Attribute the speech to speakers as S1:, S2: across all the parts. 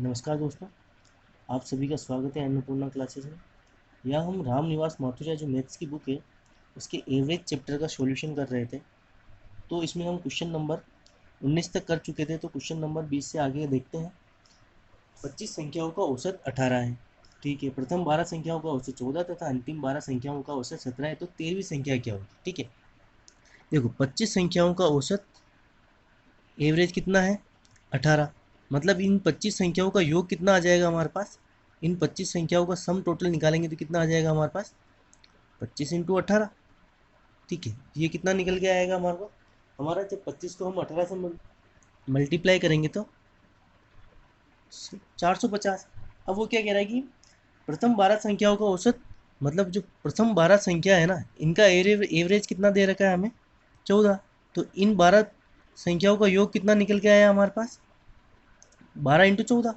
S1: नमस्कार दोस्तों, आप सभी का स्वागत है अन्नपूर्णा क्लासेस में। यह हम राम निवास माथुरिया जो मैथ्स की बुक है उसके एवरेज चैप्टर का सॉल्यूशन कर रहे थे। तो इसमें हम क्वेश्चन नंबर 19 तक कर चुके थे, तो क्वेश्चन नंबर 20 से आगे देखते हैं। 25 संख्याओं का औसत 18 है। ठीक है, प्रथम 12 संख्याओं का औसत 14 तथा अंतिम 12 संख्याओं का औसत 17 है। तो 13वीं संख्या क्या होगी? ठीक है, देखो 25 संख्याओं का औसत एवरेज कितना है? 18। मतलब इन 25 संख्याओं का योग कितना आ जाएगा हमारे पास? इन 25 संख्याओं का सम टोटल निकालेंगे तो कितना आ जाएगा हमारे पास? 25 इंटू 18। ठीक है, ये कितना निकल के आएगा हमारे को? हमारा जब 25 को हम 18 से मल्टीप्लाई करेंगे तो 450। अब वो क्या कह रहा है कि प्रथम 12 संख्याओं का औसत, मतलब जो प्रथम 12 संख्या है ना, इनका एवरेज कितना दे रखा है हमें? 14। तो इन 12 संख्याओं का योग कितना निकल के आया हमारे पास? 12 इंटू 14।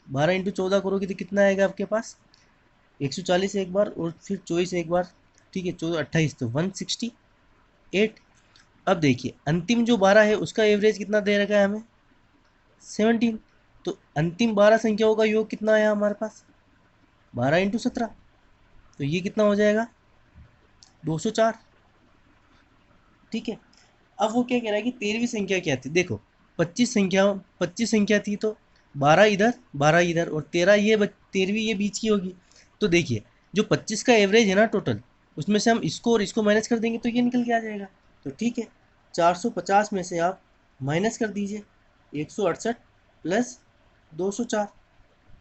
S1: 12 इंटू 14 करोगे तो कितना आएगा आपके पास? 140 एक बार और फिर 24 एक बार। ठीक है, 14 28, तो 168। अब देखिए अंतिम जो 12 है उसका एवरेज कितना दे रखा है हमें? 17। तो अंतिम 12 संख्याओं का योग कितना आया हमारे पास? 12 इंटू 17। तो ये कितना हो जाएगा? 204। ठीक है, अब वो क्या कह रहा है कि 13वीं संख्या क्या थी? देखो 25 संख्या थी, तो 12 इधर 12 इधर और 13 ये 13वीं ये बीच की होगी। तो देखिए जो 25 का एवरेज है ना टोटल, उसमें से हम इसको और इसको माइनस कर देंगे तो ये निकल के आ जाएगा। तो ठीक है, 450 में से आप माइनस कर दीजिए 168 प्लस 204।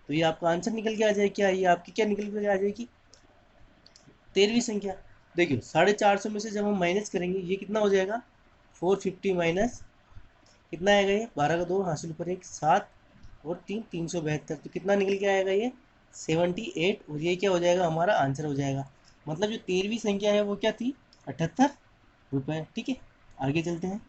S1: तो ये आपका आंसर निकल के आ जाएगा। क्या ये आपकी क्या निकल के आ जाएगी? 13वीं संख्या। देखिए 450 में से जब हम माइनस करेंगे ये कितना हो जाएगा? 450 माइनस कितना आएगा? ये 12 का 2 हासिल पर 1 7 और 3 372। तो कितना निकल के आएगा? ये 78। और ये क्या हो जाएगा? हमारा आंसर हो जाएगा। मतलब जो 13वीं संख्या है वो क्या थी? 78 रुपये। ठीक है, आगे चलते हैं।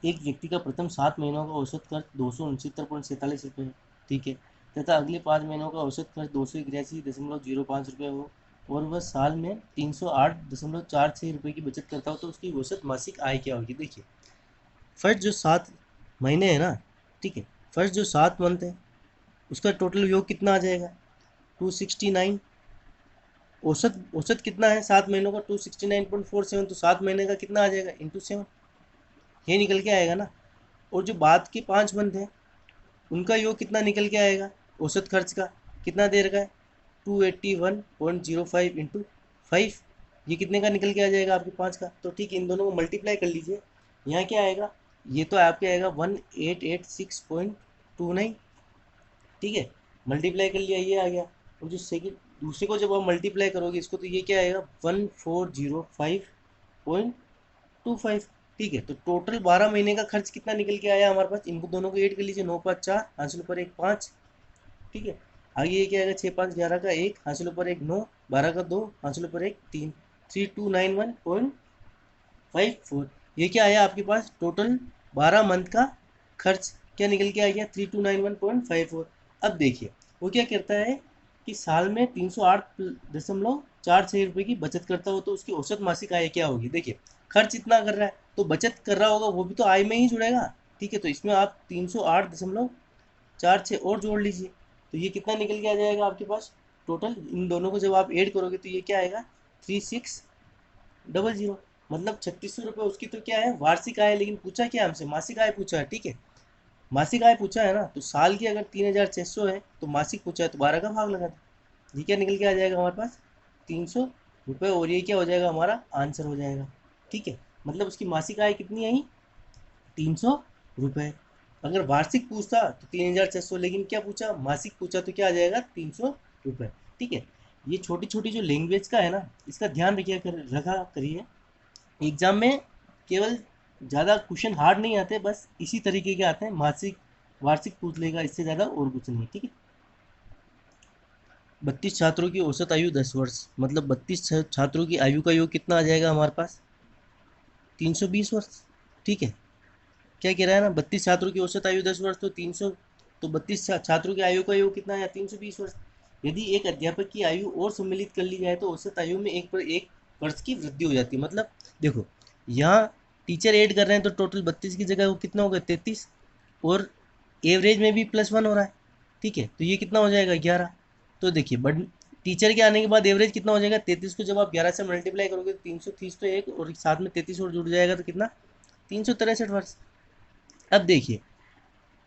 S1: एक व्यक्ति का प्रथम 7 महीनों का औसत खर्च 269.47 रुपये है। ठीक है, तथा अगले 5 महीनों का औसत खर्च 281.05 रुपये हो और वह साल में 308.46 रुपये की बचत करता हो, तो उसकी औसत मासिक आय क्या होगी? देखिए फर्स्ट जो 7 महीने है ना, ठीक है, फर्स्ट जो 7 मंथ है उसका टोटल योग कितना आ जाएगा? 269। औसत औसत कितना है 7 महीनों का? 269.47। तो 7 महीने का कितना आ जाएगा? इंटू 7। ये निकल के आएगा ना। और जो बाद के 5 मंथ हैं उनका योग कितना निकल के आएगा? औसत खर्च का कितना दे रखा है? 281.05 इंटू 5। ये कितने का निकल के आ जाएगा? आपके 5 का। तो ठीक है, इन दोनों को मल्टीप्लाई कर लीजिए। यहाँ क्या आएगा? ये तो आपके आएगा 1886.29। ठीक है, मल्टीप्लाई कर लिया, ये आ गया। और जो सेकंड दूसरे को जब आप मल्टीप्लाई करोगे इसको, तो ये क्या आएगा? 1405.25। ठीक है, तो टोटल 12 महीने का खर्च कितना निकल के आया हमारे पास? इनको दोनों को ऐड कर लीजिए। 9 5 4 हासिल पर 1 5। ठीक है, आगे ये क्या आएगा? 6 5 11 का 1 हासिल पर 1 9 12 का 2 हासिल पर 1 3 3291.54। ये क्या आया आपके पास? टोटल 12 मंथ का खर्च क्या निकल के आ गया? 3291.54। अब देखिए वो क्या करता है कि साल में 308.46 रुपये की बचत करता हो, तो उसकी औसत मासिक आय क्या होगी? देखिए खर्च इतना कर रहा है तो बचत कर रहा होगा, वो भी तो आय में ही जुड़ेगा। ठीक है, तो इसमें आप 308.46 और जोड़ लीजिए, तो ये कितना निकल के आ जाएगा आपके पास? टोटल इन दोनों को जब आप ऐड करोगे तो ये क्या आएगा? 3600। मतलब 3600 रुपये उसकी तो क्या है? वार्षिक आय। लेकिन पूछा क्या हमसे? मासिक आय पूछा है। ठीक है, मासिक आय पूछा है ना, तो साल की अगर 3600 है तो मासिक पूछा है तो 12 का भाग लगा दो। ये क्या निकल के आ जाएगा हमारे पास? 300 रुपये। और ये क्या हो जाएगा? हमारा आंसर हो जाएगा। ठीक है, मतलब उसकी मासिक आय कितनी आई? 300 रुपये। अगर वार्षिक पूछता तो 3600, लेकिन क्या पूछा? मासिक पूछा, तो क्या आ जाएगा? 300 रुपये। ठीक है, ये छोटी छोटी जो लैंग्वेज का है ना, इसका ध्यान रखा करिए। एग्जाम में केवल ज़्यादा क्वेश्चन हार्ड नहीं आते, बस इसी तरीके के आते हैं। मासिक वार्षिक पूछ लेगा, इससे ज़्यादा और कुछ नहीं। ठीक है, 32 छात्रों की औसत आयु 10 वर्ष। मतलब 32 छात्रों की आयु का योग कितना आ जाएगा हमारे पास? 320 वर्ष। ठीक है, क्या कह रहा है ना, 32 छात्रों की औसत आयु 10 वर्ष, तो 300, तो 32 छात्रों की आयु का योग कितना है? 320 वर्ष। यदि एक अध्यापक की आयु और सम्मिलित कर ली जाए तो औसत आयु में 1 वर्ष की वृद्धि हो जाती है। मतलब देखो यहाँ टीचर ऐड कर रहे हैं तो टोटल 32 की जगह वो कितना होगा? 33। और एवरेज में भी +1 हो रहा है, ठीक है, तो ये कितना हो जाएगा 11। तो देखिए बट टीचर के आने के बाद एवरेज कितना हो जाएगा 33 को जब आप 11 से मल्टीप्लाई करोगे तो 330 तो एक और साथ में 33 और जुड़ जाएगा तो कितना 363 वर्ष। अब देखिए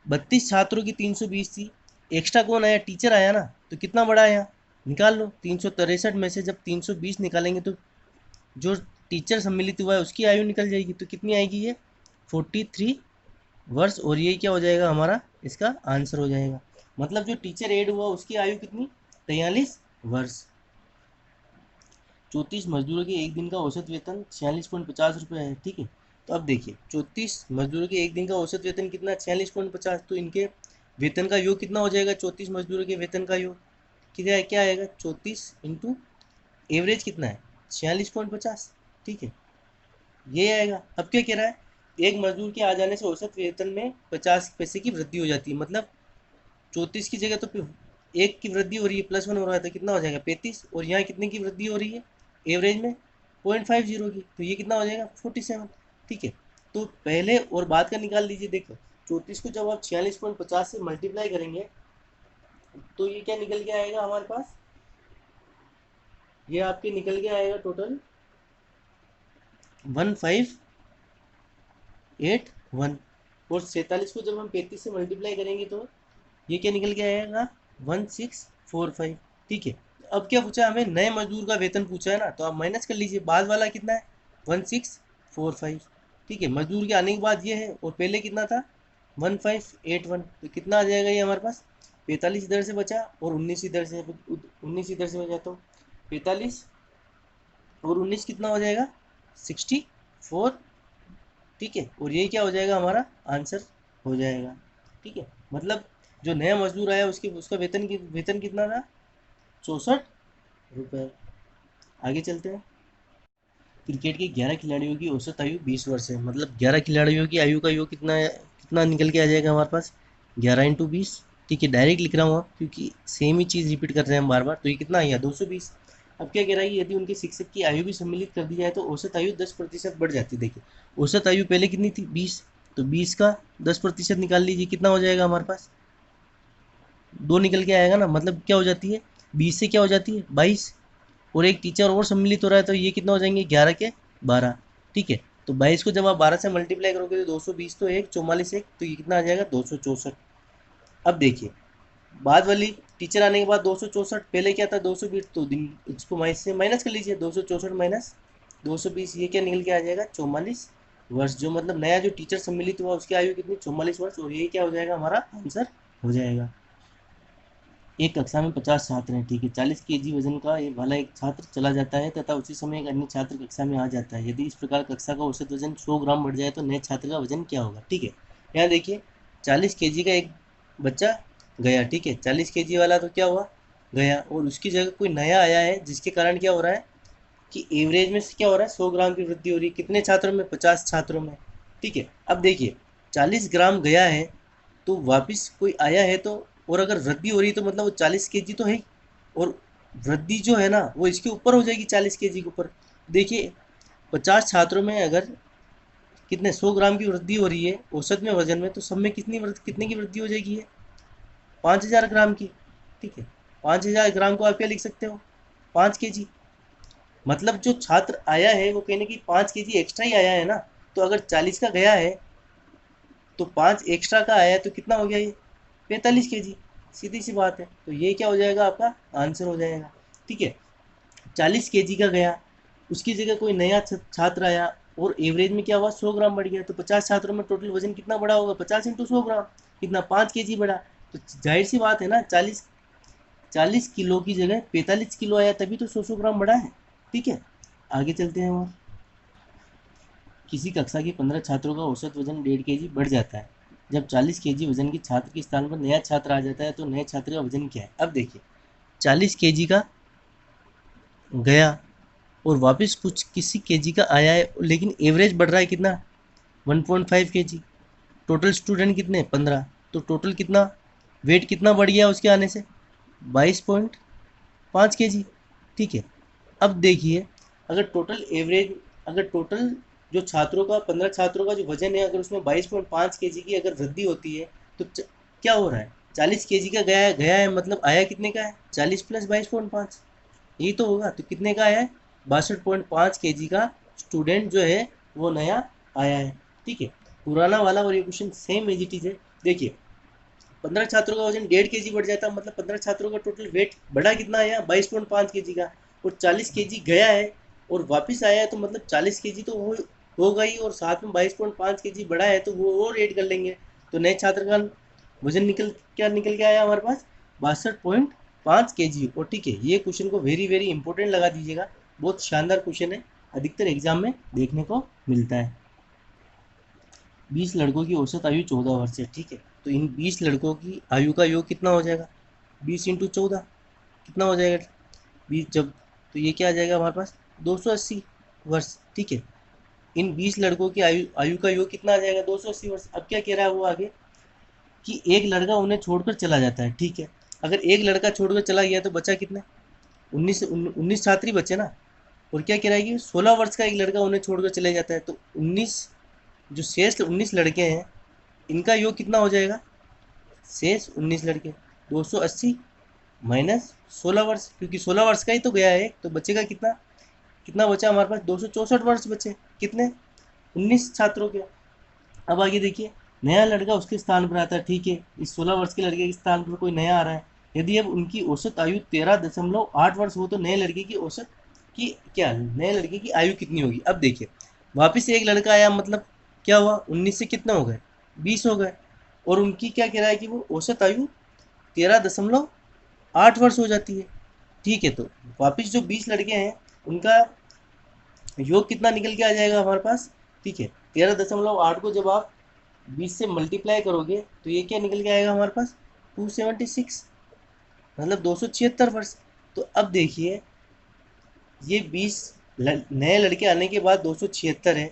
S1: 32 छात्रों की 320 थी, एक्स्ट्रा कौन आया टीचर आया ना, तो कितना बड़ा आया निकाल लो। 363 में से जब 320 निकालेंगे तो जो टीचर सम्मिलित हुआ है उसकी आयु निकल जाएगी, तो कितनी आएगी ये 43 वर्ष। और ये क्या हो जाएगा हमारा इसका आंसर हो जाएगा। मतलब जो टीचर ऐड हुआ उसकी आयु कितनी 43 वर्ष। 34 मजदूरों के एक दिन का औसत वेतन 46.50 रुपये है, ठीक है। तो अब देखिए 34 मजदूरों के एक दिन का औसत वेतन कितना 46.50, तो इनके वेतन का योग कितना हो जाएगा 34 मजदूरों के वेतन का योग क्या क्या आएगा 34 इंटू एवरेज कितना है 46.50, ठीक है, ये आएगा। अब क्या कह रहा है एक मजदूर के आ जाने से औसत वेतन में 50 पैसे की वृद्धि हो जाती है। मतलब 34 की जगह तो एक की वृद्धि हो रही है +1 हो रहा है तो कितना हो जाएगा 35, और यहाँ कितने की वृद्धि हो रही है एवरेज में 0.50 की, तो ये कितना हो जाएगा 47, ठीक है। तो पहले और बाद का निकाल लीजिए। देखो 34 को जब आप 46.50 से मल्टीप्लाई करेंगे तो ये क्या निकल के आएगा हमारे पास, ये आपके निकल के आएगा टोटल 1581। और 47 को जब हम 35 से मल्टीप्लाई करेंगे तो ये क्या निकल के आएगा 1645, ठीक है। अब क्या पूछा हमें नए मजदूर का वेतन पूछा है ना, तो आप माइनस कर लीजिए बाद वाला कितना है 1645, ठीक है। मजदूर के आने के बाद ये है और पहले कितना था 1581, तो कितना आ जाएगा ये हमारे पास 45 इधर से बचा और 19 इधर से, 19 इधर से बचा तो 45 और 19 कितना हो जाएगा 64, ठीक है। और ये क्या हो जाएगा हमारा आंसर हो जाएगा, ठीक है। मतलब जो नया मजदूर आया उसका वेतन कितना था 64 रुपये। आगे चलते हैं। क्रिकेट के 11 खिलाड़ियों की औसत आयु 20 वर्ष है। मतलब 11 खिलाड़ियों की आयु का योग कितना है, कितना निकल के आ जाएगा हमारे पास 11 इंटू 20, ठीक है। डायरेक्ट लिख रहा हूँ आप क्योंकि सेम ही चीज़ रिपीट कर रहे हैं हम बार बार, तो ये कितना आएगा 220। अब क्या कह रहा है यदि उनके शिक्षक की आयु भी सम्मिलित कर दी जाए तो औसत आयु 10% बढ़ जाती है। देखिए औसत आयु पहले कितनी थी 20, तो 20 का 10% निकाल लीजिए कितना हो जाएगा हमारे पास 2 निकल के आएगा ना। मतलब क्या हो जाती है 20 से क्या हो जाती है 22, और एक टीचर और सम्मिलित हो रहा है तो ये कितना हो जाएंगे 11 के 12, ठीक है। तो 22 को जब आप 12 से मल्टीप्लाई करोगे तो 220 तो एक 44 एक, तो ये कितना आ जाएगा 264। अब देखिए बाद वाली टीचर आने के बाद 264, पहले क्या था 220, तो दिन इसको माइनस कर लीजिए 264 माइनस 220, ये क्या निकल के आ जाएगा 44 वर्ष। जो मतलब नया जो टीचर सम्मिलित हुआ उसकी आयु कितनी 44 वर्ष, और ये क्या हो जाएगा हमारा आंसर हो जाएगा। एक कक्षा में 50 छात्र हैं, ठीक है। 40 केजी वजन का वाला एक छात्र चला जाता है तथा उसी समय एक अन्य छात्र कक्षा में आ जाता है। यदि इस प्रकार कक्षा का औसत वजन 100 ग्राम बढ़ जाए तो नए छात्र का वजन क्या होगा, ठीक है। यहाँ देखिए 40 केजी का एक बच्चा गया, ठीक है। 40 केजी वाला तो क्या हुआ गया, और उसकी जगह कोई नया आया है जिसके कारण क्या हो रहा है कि एवरेज में क्या हो रहा है 100 ग्राम की वृद्धि हो रही है। कितने छात्रों में 50 छात्रों में, ठीक है। अब देखिए 40 ग्राम गया है तो वापस कोई आया है, तो और अगर वृद्धि हो रही है तो मतलब वो 40 केजी तो है ही, और वृद्धि जो है ना वो इसके ऊपर हो जाएगी 40 केजी के ऊपर। देखिए 50 छात्रों में अगर कितने 100 ग्राम की वृद्धि हो रही है औसत में वजन में, तो सब में कितने की वृद्धि हो जाएगी है 5000 ग्राम की, ठीक है। 5000 ग्राम को आप क्या लिख सकते हो 5 केजी। मतलब जो छात्र आया है वो कहने की 5 केजी एक्स्ट्रा ही आया है ना, तो अगर 40 का गया है तो 5 एक्स्ट्रा का आया है तो कितना हो गया ये 45 केजी, सीधी सी बात है। तो ये क्या हो जाएगा आपका आंसर हो जाएगा, ठीक है। 40 केजी का गया, उसकी जगह कोई नया छात्र आया और एवरेज में क्या हुआ 100 ग्राम बढ़ गया, तो 50 छात्रों में टोटल वजन कितना बड़ा होगा 50 इंटू 100 ग्राम, कितना 5 केजी बढ़ा। तो जाहिर सी बात है ना 40 किलो की जगह 45 किलो आया, तभी तो 100 ग्राम बढ़ा है, ठीक है। आगे चलते हैं। और किसी कक्षा के 15 छात्रों का औसत वजन 1.5 केजी बढ़ जाता है। जब 40 केजी वजन के छात्र के स्थान पर नया छात्र आ जाता है तो नए छात्र का वजन क्या है। अब देखिए 40 केजी का गया और वापस कुछ किसी केजी का आया है, लेकिन एवरेज बढ़ रहा है कितना 1.5 केजी। टोटल स्टूडेंट कितने 15, तो टोटल कितना वेट कितना बढ़ गया उसके आने से 22.5 केजी, ठीक है। अब देखिए अगर टोटल जो छात्रों का 15 छात्रों का जो वजन है अगर उसमें 22.5 केजी की अगर वृद्धि होती है तो क्या हो रहा है, 40 केजी का गया है मतलब आया कितने का है, 40 प्लस 22.5, यही तो होगा। तो कितने का आया है, 62.5 केजी का स्टूडेंट जो है वो नया आया है। ठीक है, पुराना वाला और ये question same as it is है। देखिए 15 छात्रों का वजन 1.5 केजी बढ़ जाता है, मतलब 15 छात्रों का टोटल वेट बढ़ा कितना आया, 22.5 केजी का, और 40 केजी गया है और वापस आया है, तो मतलब 40 केजी तो होगा ही, और साथ में 22.5 केजी बढ़ा है तो वो और ऐड कर लेंगे। तो नए छात्र का वजन निकल के आया हमारे पास 62.5 केजी। और ठीक है, ये क्वेश्चन को वेरी वेरी इंपॉर्टेंट लगा दीजिएगा, बहुत शानदार क्वेश्चन है, अधिकतर एग्जाम में देखने को मिलता है। 20 लड़कों की औसत आयु 14 वर्ष है। ठीक है, तो इन 20 लड़कों की आयु का योग कितना हो जाएगा, 20 × 14 कितना हो जाएगा, 20 जब, तो ये क्या आ जाएगा हमारे पास 280 वर्ष। ठीक है, इन 20 लड़कों की आयु का योग कितना आ जाएगा, 280 वर्ष। अब क्या कह रहा है वो आगे, कि एक लड़का उन्हें छोड़कर चला जाता है। ठीक है, अगर एक लड़का छोड़कर चला गया तो बचा कितने, 19 छात्र ही बचे ना। और क्या कह रहा है कि 16 वर्ष का एक लड़का उन्हें छोड़कर चले जाता है, तो 19, जो शेष 19 लड़के हैं इनका योग कितना हो जाएगा, शेष 19 लड़के, 280 माइनस 16 वर्ष, क्योंकि 16 वर्ष का ही तो गया है, तो बचेगा कितना, कितना बचा हमारे पास, 264 वर्ष बचे, कितने, 19 छात्रों के। अब आगे देखिए, नया लड़का उसके स्थान पर आता है। ठीक है, इस 16 वर्ष के लड़के के स्थान पर कोई नया आ रहा है। यदि अब उनकी औसत आयु 13.8 वर्ष हो तो नए लड़के की औसत की क्या, नए लड़के की आयु कितनी होगी। अब देखिए वापस एक लड़का आया, मतलब क्या हुआ, 19 से कितना हो गए, 20 हो गए, और उनकी क्या कह रहा है कि वो औसत आयु 13.8 वर्ष हो जाती है। ठीक है, तो वापस जो 20 लड़के हैं उनका योग कितना निकल के आ जाएगा हमारे पास। ठीक है, 13.8 को जब आप 20 से मल्टीप्लाई करोगे तो ये क्या निकल के आएगा हमारे पास, 276, मतलब 276 वर्ष। तो अब देखिए ये 20 नए लड़के आने के बाद 276 है,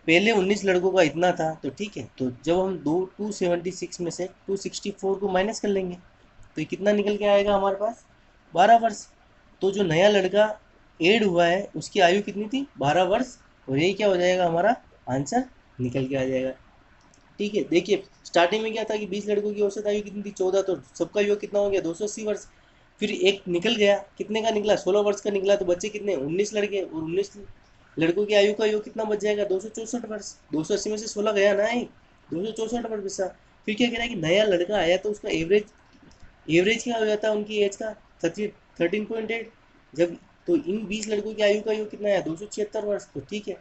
S1: पहले 19 लड़कों का इतना था। तो ठीक है, तो जब हम 276 में से 264 को माइनस कर लेंगे तो ये कितना निकल के आएगा हमारे पास, 12 वर्ष। तो जो नया लड़का ऐड हुआ है उसकी आयु कितनी थी, 12 वर्ष, और ये क्या हो जाएगा हमारा आंसर निकल के आ जाएगा। ठीक है, देखिए स्टार्टिंग में क्या था कि 20 लड़कों की औसत आयु कितनी थी, 14, तो सबका योग कितना हो गया, 280 वर्ष। फिर एक निकल गया, कितने का निकला, 16 वर्ष का निकला, तो बच्चे कितने, 19 लड़के, और 19 लड़कों की आयु का योग कितना बच जाएगा, 264 वर्ष। 280 में से 16 गया ना ही, 264 वर्ष बचा। फिर क्या कह रहा है कि नया लड़का आया तो उसका एवरेज क्या हो जाता है उनकी एज का, 13.8, जब, तो इन 20 लड़कों की आयु का योग कितना है, 276 वर्ष। तो ठीक है,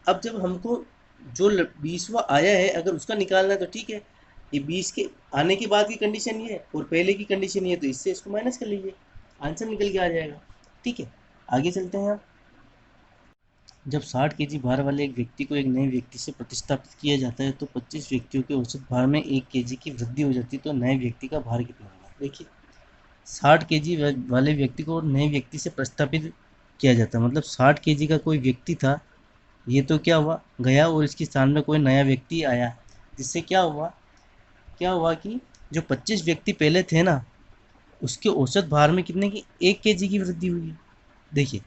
S1: अब जब हमको जो 20वां आया है अगर उसका निकालना है तो ठीक है, ये 20 के आने के बाद की कंडीशन ये है और पहले की कंडीशन ये है, तो इससे इसको माइनस कर लीजिए, आंसर निकल के आ जाएगा। ठीक है, आगे चलते हैं। आप जब 60 केजी भार वाले एक व्यक्ति को एक नए व्यक्ति से प्रतिस्थापित किया जाता है तो 25 व्यक्तियों के औसत भार में 1 केजी की वृद्धि हो जाती है, तो नए व्यक्ति का भार कितना होगा। देखिए 60 केजी वाले व्यक्ति को नए व्यक्ति से प्रतिस्थापित किया जाता है, मतलब 60 केजी का कोई व्यक्ति था, ये तो क्या हुआ गया और इसके स्थान में कोई नया व्यक्ति आया, जिससे क्या हुआ कि जो 25 व्यक्ति पहले थे ना उसके औसत भार में कितने की 1 केजी की वृद्धि हुई है। देखिए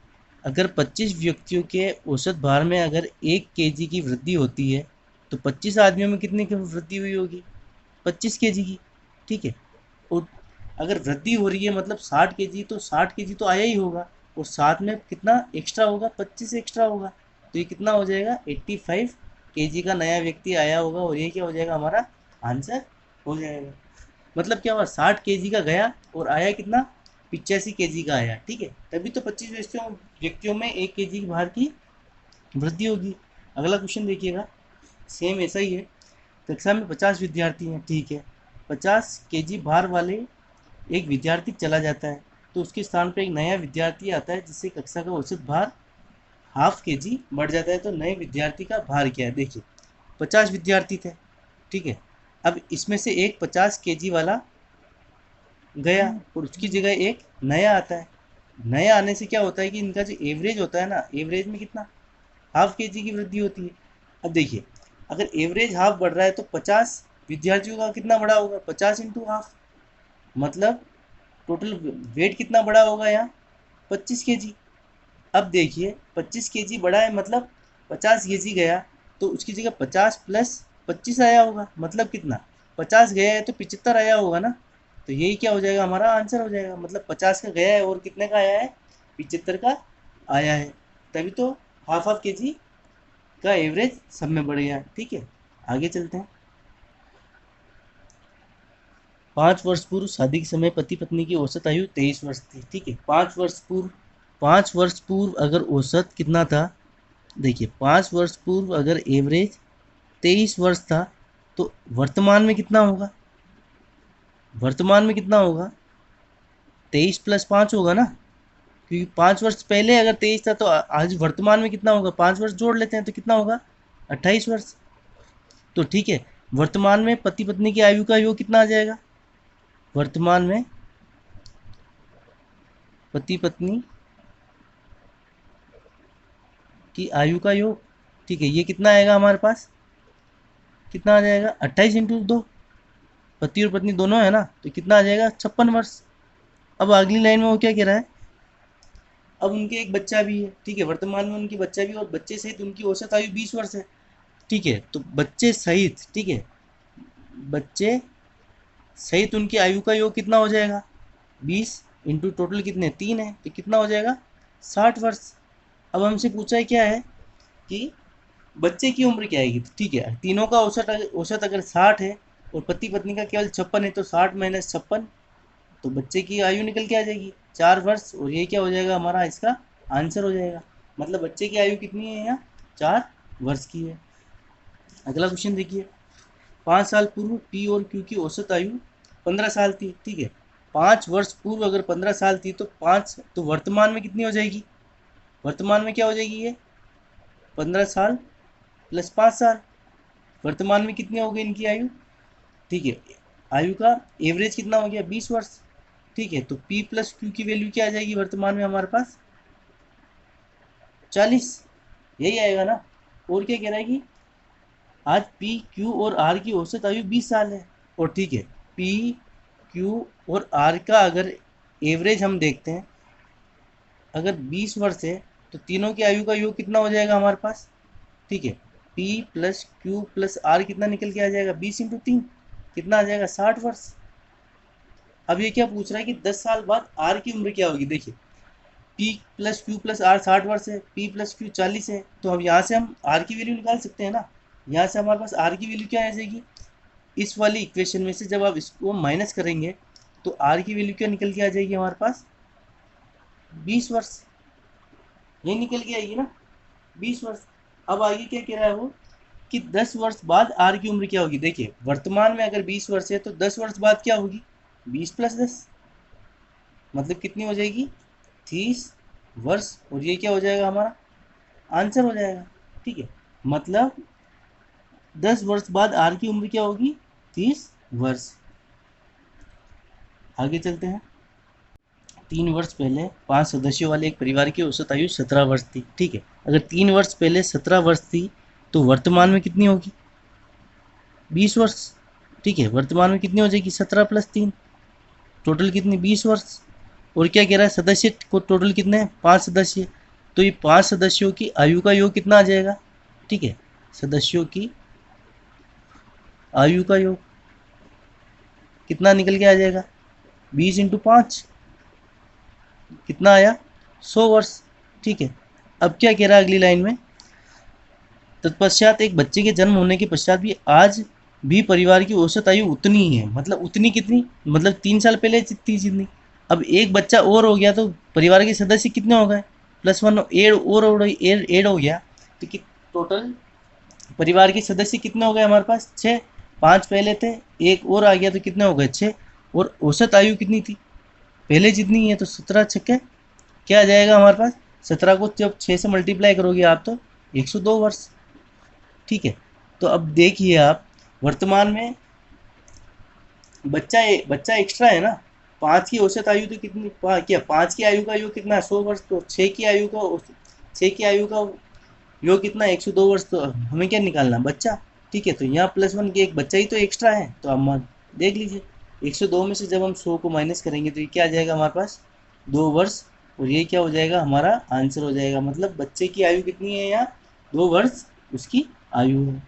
S1: अगर 25 व्यक्तियों के औसत भार में अगर 1 केजी की वृद्धि होती है तो 25 आदमियों में कितने की वृद्धि हुई होगी, 25 केजी की। ठीक है, और अगर वृद्धि हो रही है मतलब 60 केजी, तो 60 केजी तो आया ही होगा, और साथ में कितना एक्स्ट्रा होगा, 25 एक्स्ट्रा होगा, तो ये कितना हो जाएगा, 85 केजी का नया व्यक्ति आया होगा, और ये क्या हो जाएगा हमारा आंसर हो जाएगा। मतलब क्या हुआ, 60 केजी का गया और आया कितना, 85 केजी का आया। ठीक है, तभी तो 25 व्यक्तियों में 1 केजी की भार की वृद्धि होगी। अगला क्वेश्चन देखिएगा, सेम ऐसा ही है। कक्षा में 50 विद्यार्थी हैं। ठीक है, 50 केजी भार वाले एक विद्यार्थी चला जाता है तो उसके स्थान पर एक नया विद्यार्थी आता है जिससे कक्षा का औसत भार ½ केजी बढ़ जाता है, तो नए विद्यार्थी का भार क्या है। देखिए 50 विद्यार्थी थे। ठीक है, अब इसमें से एक 50 केजी वाला गया और उसकी जगह एक नया आता है। नया आने से क्या होता है कि इनका जो एवरेज होता है ना, एवरेज में कितना, ½ केजी की वृद्धि होती है। अब देखिए अगर एवरेज हाफ बढ़ रहा है तो 50 विद्यार्थियों का कितना बड़ा होगा, 50 इंटू हाफ, मतलब टोटल वेट कितना बड़ा होगा यहाँ, 25 केजी। अब देखिए 25 केजी बढ़ा है मतलब 50 केजी गया, तो उसकी जगह 50 प्लस 25 आया होगा, मतलब कितना, 50 गया है तो 75 आया होगा ना, तो यही क्या हो जाएगा, हमारा आंसर हो जाएगा। मतलब 50 का गया है और कितने का आया है, 75 का आया है। तभी तो हाफ हाफ के जी का एवरेज सब में बढ़ गया। ठीक है, आगे चलते हैं। 5 वर्ष पूर्व शादी के समय पति पत्नी की औसत आयु 23 वर्ष थी। ठीक है, 5 वर्ष पूर्व, 5 वर्ष पूर्व अगर औसत कितना था, देखिए 5 वर्ष पूर्व अगर एवरेज 23 वर्ष था, तो वर्तमान में कितना होगा, वर्तमान में कितना होगा, 23 + 5 होगा ना, क्योंकि 5 वर्ष पहले अगर 23 था तो आज वर्तमान में कितना होगा, 5 वर्ष जोड़ लेते हैं तो कितना होगा, 28 वर्ष। तो ठीक है, वर्तमान में पति पत्नी की आयु का योग कितना आ जाएगा, वर्तमान में पति पत्नी की आयु का योग, ठीक है, ये कितना आएगा हमारे पास, कितना आ जाएगा, 28 × 2, पति और पत्नी दोनों है ना, तो कितना आ जाएगा, 56 वर्ष। अब अगली लाइन में वो क्या कह रहा है, अब उनके एक बच्चा भी है। ठीक है, वर्तमान में उनके बच्चा भी, और बच्चे सहित उनकी औसत आयु 20 वर्ष है। ठीक है, तो बच्चे सहित, ठीक है, बच्चे सहित उनकी आयु का योग कितना हो जाएगा, 20 इंटू टोटल कितने 3 है, तो कितना हो जाएगा, 60 वर्ष। अब हमसे पूछा है क्या है कि बच्चे की उम्र क्या आएगी। ठीक है, तीनों का औसत औसत अगर 60 है और पति पत्नी का केवल 56 है, तो 60 - 56, तो बच्चे की आयु निकल के आ जाएगी 4 वर्ष, और ये क्या हो जाएगा, हमारा इसका आंसर हो जाएगा। मतलब बच्चे की आयु कितनी है यहाँ, 4 वर्ष की है। अगला क्वेश्चन देखिए, 5 साल पूर्व पी और क्यू की औसत आयु 15 साल थी। ठीक है, 5 वर्ष पूर्व अगर 15 साल थी, तो 5, तो वर्तमान में कितनी हो जाएगी, वर्तमान में क्या हो जाएगी, ये 15 साल + 5 साल, वर्तमान में कितनी हो गई इनकी आयु। ठीक है, आयु का एवरेज कितना हो गया, 20 वर्ष। ठीक है, तो P + Q की वैल्यू क्या आ जाएगी वर्तमान में हमारे पास, 40, यही आएगा ना। और क्या कह रहा है कि आज P, Q और R की औसत आयु 20 साल है। और ठीक है, P, Q और R का अगर एवरेज हम देखते हैं, अगर 20 वर्ष है, तो तीनों की आयु का योग कितना हो जाएगा हमारे पास। ठीक है, P + Q + R कितना निकल के आ जाएगा, 20 × 3 कितना आ जाएगा, 60 वर्ष। अब ये क्या पूछ रहा है कि 10 साल बाद R की उम्र क्या होगी। देखिए P + Q + R 60 वर्ष है, P + Q 40 है, तो अब यहाँ से हम R की वैल्यू निकाल सकते हैं ना। यहाँ से हमारे पास R की वैल्यू क्या आ जाएगी, इस वाली इक्वेशन में से जब आप इसको माइनस करेंगे तो R की वैल्यू क्या निकल के आ जाएगी हमारे पास, 20 वर्ष, ये निकल के आएगी ना, 20 वर्ष। अब आगे क्या कह रहा है वो कि 10 वर्ष बाद R की उम्र क्या होगी। देखिए वर्तमान में अगर 20 वर्ष है, तो 10 वर्ष बाद क्या होगी, 20 + 10, मतलब कितनी हो जाएगी, 30 वर्ष, और ये क्या हो जाएगा, हमारा आंसर हो जाएगा। ठीक है, मतलब 10 वर्ष बाद R की उम्र क्या होगी, 30 वर्ष। आगे चलते हैं। 3 वर्ष पहले 5 सदस्यों वाले एक परिवार की औसत आयु 17 वर्ष थी। ठीक है, अगर 3 वर्ष पहले 17 वर्ष थी, तो वर्तमान में कितनी होगी, 20 वर्ष। ठीक है, वर्तमान में कितनी हो जाएगी, 17 + 3, टोटल कितनी, 20 वर्ष। और क्या कह रहा है, सदस्य को टोटल कितने हैं, 5 सदस्य, तो ये 5 सदस्यों की आयु का योग कितना आ जाएगा। ठीक है, सदस्यों की आयु का योग कितना निकल के आ जाएगा, 20 × 5 कितना आया, 100 वर्ष। ठीक है, अब क्या कह रहा है अगली लाइन में, तत्पश्चात एक बच्चे के जन्म होने के पश्चात भी आज भी परिवार की औसत आयु उतनी ही है। मतलब उतनी कितनी, मतलब 3 साल पहले जितनी जितनी। अब एक बच्चा और हो गया तो परिवार के सदस्य कितने हो गए, +1 ऐड हो गया, तो कि टोटल परिवार के सदस्य कितने हो गए हमारे पास, 6। 5 पहले थे, एक और आ गया तो कितने हो गए, 6। और औसत आयु कितनी थी, पहले जितनी है, तो 17 छक्के क्या आ जाएगा हमारे पास, 17 को जब 6 से मल्टीप्लाई करोगे आप तो 102 वर्ष। ठीक है, तो अब देखिए आप, वर्तमान में बच्चा एक्स्ट्रा है ना, 5 की औसत आयु तो कितनी, क्या 5 की आयु का योग कितना है, 100 वर्ष, तो 6 की आयु का योग कितना है, 102 वर्ष। तो हमें क्या निकालना, बच्चा। ठीक है, तो यहाँ +1 के एक बच्चा ही तो एक्स्ट्रा है, तो हम देख लीजिए 102 में से जब हम 100 को माइनस करेंगे तो ये क्या आ जाएगा हमारे पास, 2 वर्ष, और ये क्या हो जाएगा, हमारा आंसर हो जाएगा। मतलब बच्चे की आयु कितनी है यहाँ, 2 वर्ष उसकी आयु है।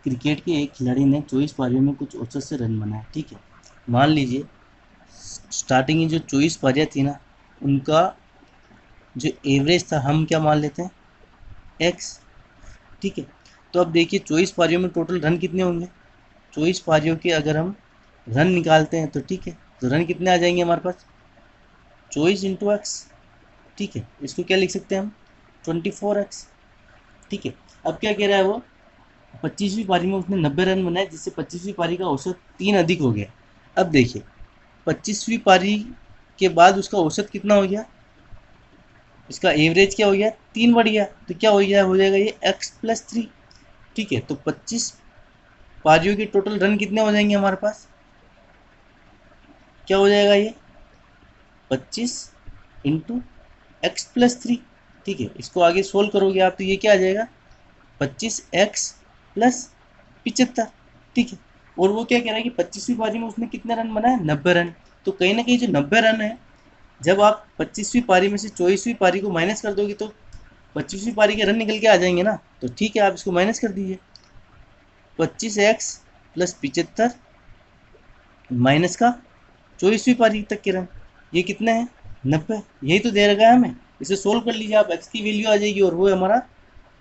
S1: क्रिकेट के एक खिलाड़ी ने 24 पारियों में कुछ औसत से रन बनाए, ठीक है। मान लीजिए स्टार्टिंग की जो 24 पारियां थी ना, उनका जो एवरेज था हम क्या मान लेते हैं, एक्स, ठीक है। तो अब देखिए 24 पारियों में टोटल रन कितने होंगे, 24 पारियों के अगर हम रन निकालते हैं तो ठीक है, तो रन कितने आ जाएंगे हमारे पास, 24 इंटू एक्स, ठीक है। इसको क्या लिख सकते हैं हम, 24x, ठीक है। अब क्या कह रहा है वो, 25वीं पारी में उसने 90 रन बनाए, जिससे 25वीं पारी का औसत 3 अधिक हो गया। अब देखिए 25वीं पारी के बाद उसका औसत कितना हो गया, इसका एवरेज क्या हो गया, 3 बढ़ गया, तो क्या हो गया, हो जाएगा ये x+3, ठीक है। तो 25 पारियों के टोटल रन कितने हो जाएंगे हमारे पास, क्या हो जाएगा ये 25 इंटू x+3, ठीक है। इसको आगे सोल्व करोगे आप तो ये क्या आ जाएगा, 25x+75, ठीक है। और वो क्या कह रहा है कि 25वीं पारी में उसने कितने रन बनाए, 90 रन। तो कहीं ना कहीं जो 90 रन है, जब आप 25वीं पारी में से 24वीं पारी को माइनस कर दोगे तो 25वीं पारी के रन निकल के आ जाएंगे ना, तो ठीक है आप इसको माइनस कर दीजिए, 25x+75 माइनस का 24वीं पारी तक के रन, ये कितने हैं, 90, यही तो दे रखा है हमें। इसे सोल्व कर लीजिए आप, x की वैल्यू आ जाएगी और वो हमारा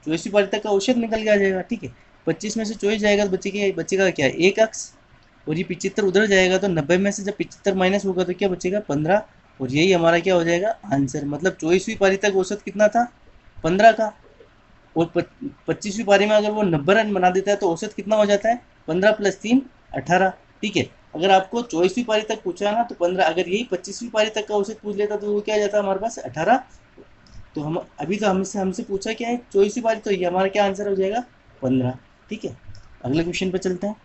S1: 24वीं पारी तक का औसत निकल के आ जाएगा, ठीक है। 25 में से 24 जाएगा तो बचेगा क्या, 1x, और ये 75 उधर जाएगा तो 90 में से जब 75 माइनस होगा तो क्या बचेगा, 15, और यही हमारा क्या हो जाएगा आंसर। मतलब 24वीं पारी तक औसत कितना था, 15 का, और 25वीं पारी में अगर वो 90 रन बना देता है तो औसत कितना हो जाता है, 15 + 3 18, ठीक है। अगर आपको 24वीं पारी तक पूछा ना तो 15, अगर यही 25वीं पारी तक का औसत पूछ लेता तो वो क्या जाता हमारे पास 18। तो हम अभी तो हमसे पूछा क्या है, 24वीं पारी, तो ये हमारा क्या आंसर हो जाएगा 15, ठीक है। अगले क्वेश्चन पे चलते हैं।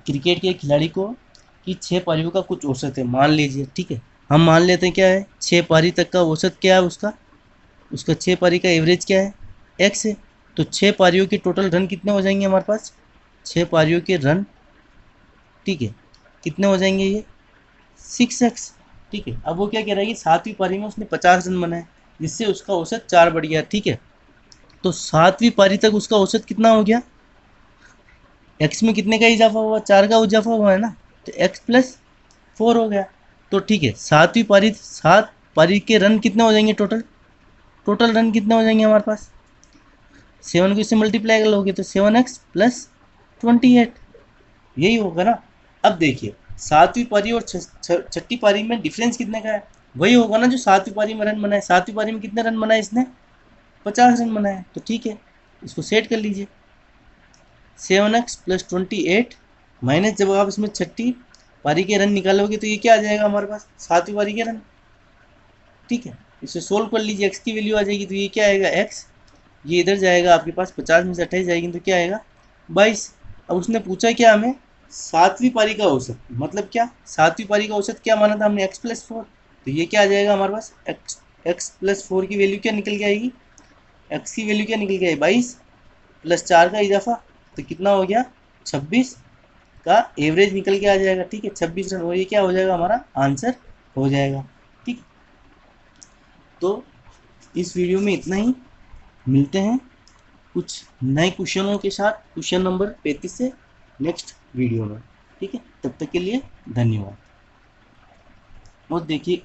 S1: क्रिकेट के खिलाड़ी को की 6 पारियों का कुछ औसत है, मान लीजिए, ठीक है। हम मान लेते हैं क्या है, 6 पारी तक का औसत क्या है उसका, उसका 6 पारी का एवरेज क्या है, एक्स है। तो 6 पारियों के टोटल रन कितने हो जाएंगे हमारे पास, 6 पारियों के रन, ठीक है, कितने हो जाएंगे ये 6x, ठीक है। अब वो क्या कह रहा है कि 7वीं पारी में उसने 50 रन बनाए, जिससे उसका औसत 4 बढ़ गया, ठीक है। तो 7वीं पारी तक उसका औसत कितना हो गया, एक्स में कितने का इजाफा हुआ, 4 का इजाफा हुआ है ना, तो x+4 हो गया। तो ठीक है 7वीं पारी, 7 पारी के रन कितने हो जाएंगे टोटल, टोटल रन कितने हो जाएंगे हमारे पास, 7 को इससे मल्टीप्लाई कर लोगे तो 7x+28, यही होगा ना। अब देखिए 7वीं पारी और छठी पारी में डिफरेंस कितने का है, वही होगा ना जो 7वीं पारी में रन बनाए। 7वीं पारी में कितने रन बनाए इसने, 50 रन बनाए, तो ठीक है इसको सेट कर लीजिए, 7x+28 माइनस, जब आप इसमें छठी पारी के रन निकालोगे तो ये क्या आ जाएगा हमारे पास, 7वीं पारी के रन, ठीक है। इसे सोल्व कर लीजिए, x की वैल्यू आ जाएगी तो ये क्या आएगा x, ये इधर जाएगा आपके पास, 50 में से 28 जाएगी तो क्या आएगा 22। अब उसने पूछा क्या हमें, 7वीं पारी का औसत, मतलब क्या 7वीं पारी का औसत क्या माना था हमने, x+4, तो ये क्या आ जाएगा हमारे पास, x+4 की वैल्यू क्या निकल के आएगी, x की वैल्यू क्या निकल के आएगी 22 + 4 का इजाफा, तो कितना हो गया 26 का एवरेज निकल के आ जाएगा, ठीक है, 26 रन, और ये क्या हो जाएगा हमारा आंसर हो जाएगा, ठीक। तो इस वीडियो में इतना ही, मिलते हैं कुछ नए क्वेश्चनों के साथ, क्वेश्चन नंबर 35 से नेक्स्ट वीडियो में, ठीक है। तब तक के लिए धन्यवाद। और देखिए